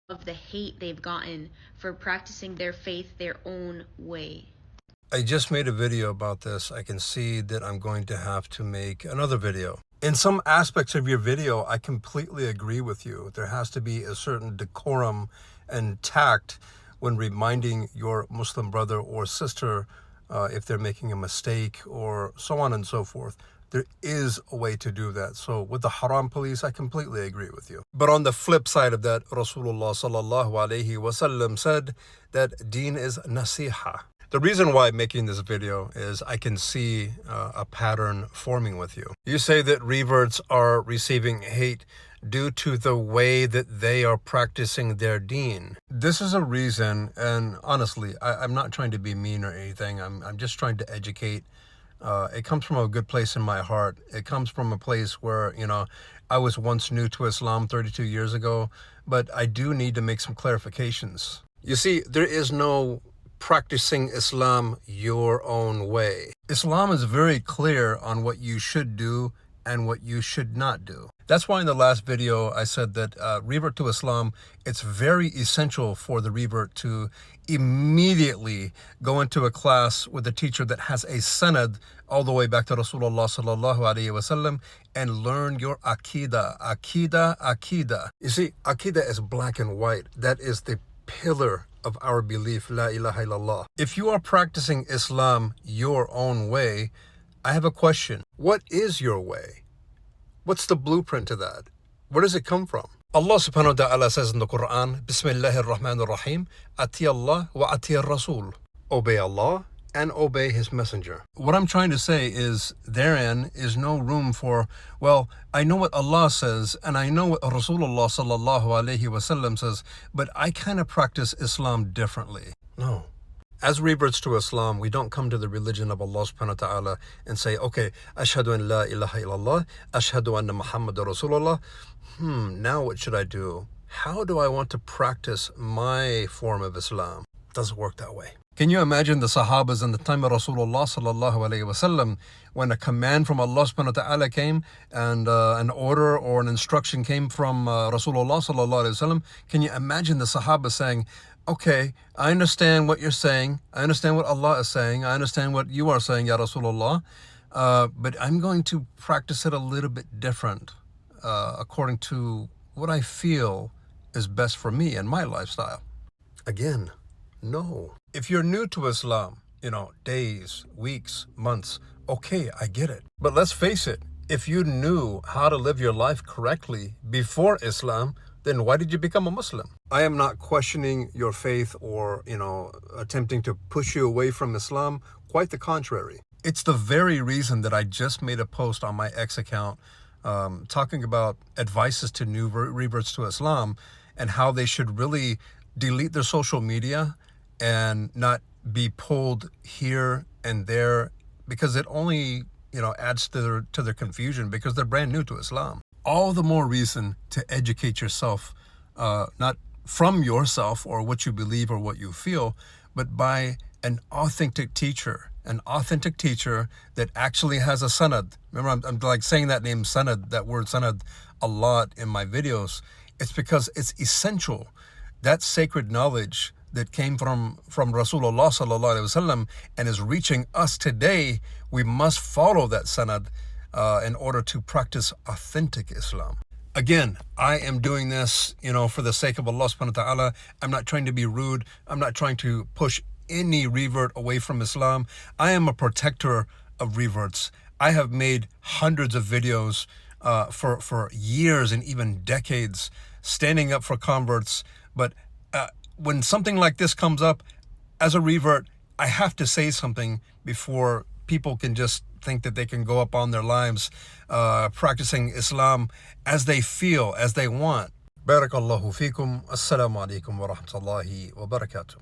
of the hate they've gotten for practicing their faith their own way. I just made a video about this. I can see that I'm going to have to make another video. In some aspects of your video, I completely agree with you. There has to be a certain decorum and tact when reminding your Muslim brother or sister if they're making a mistake or so on and so forth. There is a way to do that. So with the haram police, I completely agree with you. But on the flip side of that, Rasulullah sallallahu alaihi wasallam said that deen is nasiha. The reason why I'm making this video is I can see a pattern forming with you. You say that reverts are receiving hate due to the way that they are practicing their deen. This is a reason, and honestly, I'm not trying to be mean or anything. I'm just trying to educate. It comes from a good place in my heart. It comes from a place where, I was once new to Islam 32 years ago, but I do need to make some clarifications. You see, there is no practicing Islam your own way. Islam is very clear on what you should do and what you should not do. That's why in the last video I said that revert to Islam, it's very essential for the revert to immediately go into a class with a teacher that has a sanad all the way back to Rasulullah sallallahu alaihi wasallam and learn your Aqidah. You see, Aqidah is black and white. That is the pillar of our belief, La ilaha illallah. If you are practicing Islam your own way, I have a question. What is your way? What's the blueprint to that? Where does it come from? Allah subhanahu wa ta'ala says in the Quran, Bismillahir Rahmanir Rahim, Ati Allah wa Ati Rasul. Obey Allah and obey His Messenger. What I'm trying to say is therein is no room for, well, I know what Allah says and I know what Rasulullah sallallahu alaihi wasallam says, but I kind of practice Islam differently. No. As reverts to Islam, we don't come to the religion of Allah subhanahu wa ta'ala and say, okay, ashhadu an la ilaha illallah, ashhadu anna Muhammad Rasulullah. Now what should I do? How do I want to practice my form of Islam? It doesn't work that way. Can you imagine the Sahabas in the time of Rasulullah sallallahu alayhi wasallam when a command from Allah subhanahu wa ta'ala came and an order or an instruction came from Rasulullah sallallahu alayhi wasallam? Can you imagine the Sahaba saying, okay, I understand what you're saying. I understand what Allah is saying. I understand what you are saying, Ya Rasulullah. But I'm going to practice it a little bit different according to what I feel is best for me and my lifestyle. Again, no. If you're new to Islam, days, weeks, months, okay, I get it. But let's face it, if you knew how to live your life correctly before Islam, then why did you become a Muslim? I am not questioning your faith or, attempting to push you away from Islam. Quite the contrary. It's the very reason that I just made a post on my X account talking about advices to new reverts to Islam and how they should really delete their social media and not be pulled here and there because it only, adds to their confusion because they're brand new to Islam. All the more reason to educate yourself, not from yourself or what you believe or what you feel, but by an authentic teacher that actually has a sanad. Remember, I'm like saying that name sanad, that word sanad, a lot in my videos. It's because it's essential. That sacred knowledge that came from Rasulullah sallallahu alaihi wasallam and is reaching us today, we must follow that sanad in order to practice authentic Islam. Again, I am doing this, for the sake of Allah subhanahu wa ta'ala. I'm not trying to be rude. I'm not trying to push any revert away from Islam. I am a protector of reverts. I have made hundreds of videos for years and even decades standing up for converts. But when something like this comes up, as a revert, I have to say something before people can just think that they can go up on their lives practicing Islam as they feel, as they want. Barakallahu fikum. Assalamu alaikum wa rahmatullahi wa barakatuh.